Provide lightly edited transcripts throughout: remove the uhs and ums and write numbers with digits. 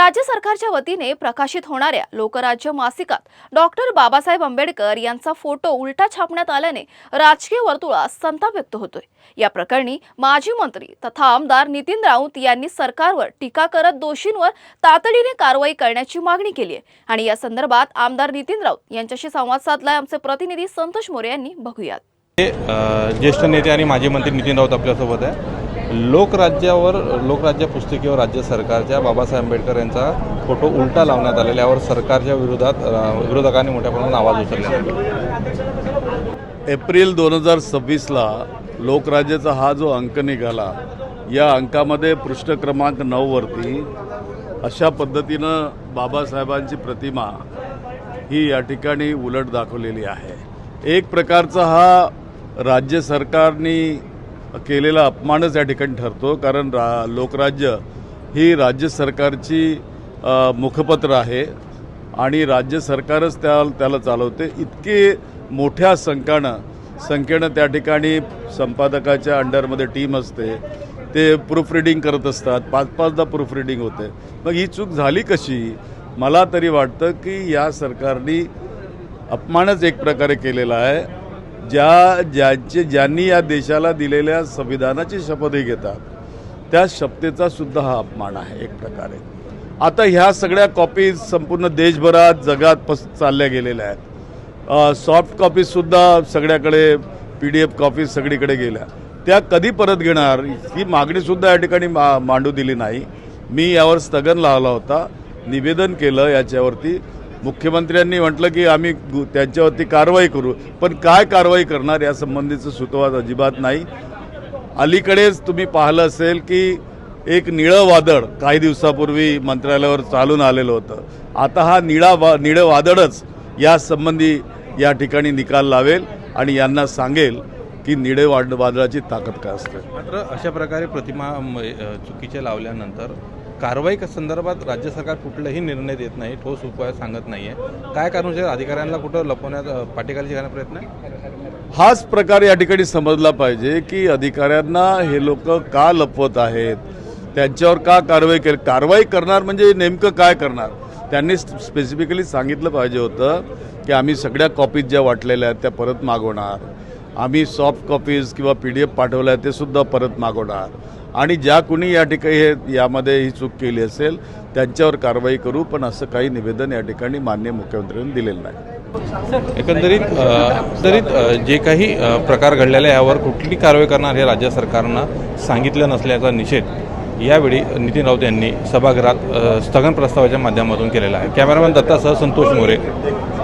राज्य सरकारच्या वतीने प्रकाशित होणाऱ्या लोकराज्य मासिकात डॉक्टर बाबासाहेब आंबेडकर यांचा फोटो उलटा छापण्यात आल्याने राजकीय वर्तुळात संताप व्यक्त होतोय। या प्रकरणी माजी मंत्री तथा आमदार नितीन राऊत यांनी सरकारवर टीका करत दोषींवर तातडीने कारवाई करण्याची मागणी केली आहे आणि या संदर्भात आमदार नितीन राऊत यांच्याशी संवाद साधलाय आमचे प्रतिनिधी संतोष मोरे यांनी। बघूयात। ज्येष्ठ नेते आणि माजी मंत्री नितीन राऊत आपल्यासोबत आहे। लोकराज्य पुस्तिकेवर राज्य सरकारच्या बाबासाहेब आंबेडकर यांचा फोटो उलटा लावण्यात आलेला, यावर सरकारच्या विरोधात विरोधकांनी मोठ्या प्रमाणात आवाज उचलला। एप्रिल 2026ला लोकराज्याचा हा जो अंक निघाला, या अंकामध्ये पृष्ठ क्रमांक 9 वरती अशा पद्धतीनं बाबासाहेबांची प्रतिमा ही या ठिकाणी उलट दाखवलेली आहे। एक प्रकारचा हा राज्य सरकारने केलेला अपमानच या ठिकाणी ठरतो, कारण लोकराज्य ही राज्य सरकारची मुखपत्र आहे आणि राज्य सरकारच त्याला चालवते। इतके मोठ्या संख्येनं त्या ठिकाणी संपादकाच्या अंडरमध्ये टीम असते, ते प्रूफ रिडिंग करत असतात, 5-5दा प्रूफ रिडिंग होते। मग ही चूक झाली कशी? मला तरी वाटतं की या सरकारने अपमानच एक प्रकारे केलेला आहे। ज्यांनी या देशाला दिलेल्या संविधानाची शपथही घेतात, त्या शपथेचा सुद्धा हा अपमान आहे एक प्रकारे। आता ह्या सगळ्या कॉपीज संपूर्ण देशभरात जगात चालल्या गेलेल्या आहेत। सॉफ्ट कॉपीजसुद्धा सगळ्याकडे, PDF कॉपीज सगळीकडे गेल्या, त्या कधी परत घेणार ही मागणीसुद्धा या ठिकाणी मांडू दिली नाही। मी यावर स्थगन लावला होता, निवेदन केलं याच्यावरती। मुख्यमंत्र्यांनी म्हटलं की आम्ही त्यांच्यावरती कारवाई करू, पण काय कारवाई करणार या संबंधीचं सुतोवाच अजिबात नाही। अलीकडेच तुम्ही पाहिलं असेल की एक निळं वादळ काही दिवसापूर्वी मंत्रालयावर चालून आलेलं होतं। आता हा निळं वादळच या संबंधी या ठिकाणी निकाल लावेल आणि यांना सांगेल की निळे वादळाची ताकद काय असते। मात्र अशा प्रकारे प्रतिमा चुकीच्या लावल्यानंतर कारवाई संदर्भात राज्य सरकार कुठलाही निर्णय देत नाही, ठोस उपाय सांगत नाहीये। काय कारण अधिकाऱ्यांना कुठं लपवण्यात पाठीखाली घेण्याचा प्रयत्न आहे? हाच प्रकार या ठिकाणी समजला पाहिजे की अधिकाऱ्यांना हे लोक का लपवत आहेत, त्यांच्यावर का कारवाई करणार म्हणजे नेमकं काय करणार? त्यांनी स्पेसिफिकली सांगितलं पाहिजे होतं की आम्ही सगळ्या कॉपीज ज्या वाटलेल्या आहेत त्या परत मागवणार, आम्ही सॉफ्ट कॉपीज किंवा PDF पाठवल्या ते सुद्धा परत मागवणार आणि ज्या कुणी या ठिकाणी यामध्ये ही चूक केली असेल त्यांच्यावर कारवाई करू। पण असं काही निवेदन या ठिकाणी माननीय मुख्यमंत्र्यांनी दिलेलं नाही। एकंदरीत जे काही प्रकार घडलेले यावर कुठली कारवाई करणार हे राज्य सरकारनं सांगितलं नसल्याचा निषेध यावेळी नितीन राऊत यांनी सभागृहात स्थगन प्रस्तावाच्या माध्यमातून केलेला आहे। कॅमेरामॅन दत्तासह संतोष मोरे,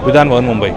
विधान भवन, मुंबई।